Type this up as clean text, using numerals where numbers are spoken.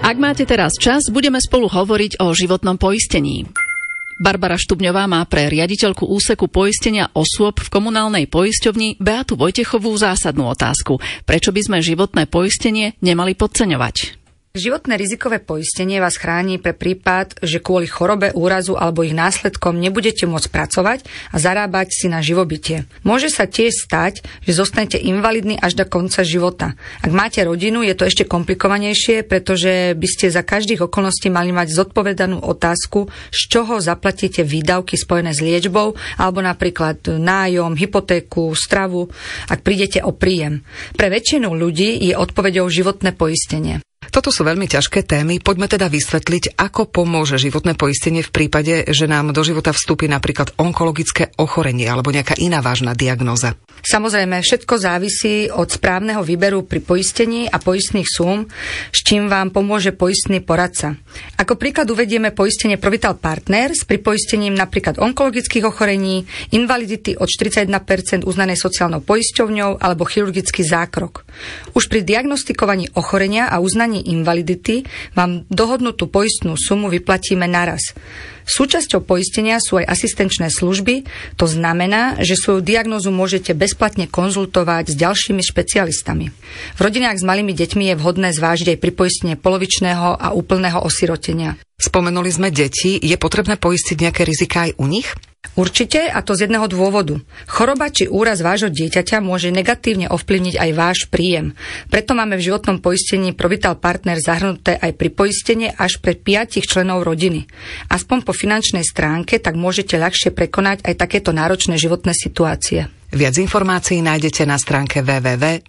Ak máte teraz čas, budeme spolu hovoriť o životnom poistení. Barbara Štubňová má pre riaditeľku úseku poistenia osôb v komunálnej poisťovni Beatu Vojtechovú zásadnú otázku. Prečo by sme životné poistenie nemali podceňovať? Životné rizikové poistenie vás chráni pre prípad, že kvôli chorobe, úrazu alebo ich následkom nebudete môcť pracovať a zarábať si na živobytie. Môže sa tiež stať, že zostanete invalidní až do konca života. Ak máte rodinu, je to ešte komplikovanejšie, pretože by ste za každých okolností mali mať zodpovedanú otázku, z čoho zaplatíte výdavky spojené s liečbou alebo napríklad nájom, hypotéku, stravu, ak prídete o príjem. Pre väčšinu ľudí je odpoveďou životné poistenie. Toto sú veľmi ťažké témy. Poďme teda vysvetliť, ako pomôže životné poistenie v prípade, že nám do života vstúpi napríklad onkologické ochorenie alebo nejaká iná vážna diagnóza. Samozrejme, všetko závisí od správneho výberu pri poistení a poistných súm, s čím vám pomôže poistný poradca. Ako príklad uvedieme poistenie Provital Partners pri poistením napríklad onkologických ochorení, invalidity od 41% uznanej sociálnou poisťovňou alebo chirurgický zákrok. Už pri diagnostikovaní ochorenia a uznaní invalidity vám dohodnutú poistnú sumu vyplatíme naraz. Súčasťou poistenia sú aj asistenčné služby, to znamená, že svoju diagnózu môžete bezplatne konzultovať s ďalšími špecialistami. V rodinách s malými deťmi je vhodné zvážiť aj pripoistenie polovičného a úplného osirotenia. Spomenuli sme deti, je potrebné poistiť nejaké riziká aj u nich? Určite, a to z jedného dôvodu. Choroba či úraz vášho dieťaťa môže negatívne ovplyvniť aj váš príjem. Preto máme v životnom poistení Provital Partner zahrnuté aj pripoistenie až pre 5 členov rodiny. Aspoň po finančnej stránke tak môžete ľahšie prekonať aj takéto náročné životné situácie. Viac informácií nájdete na stránke www.kpas.sk.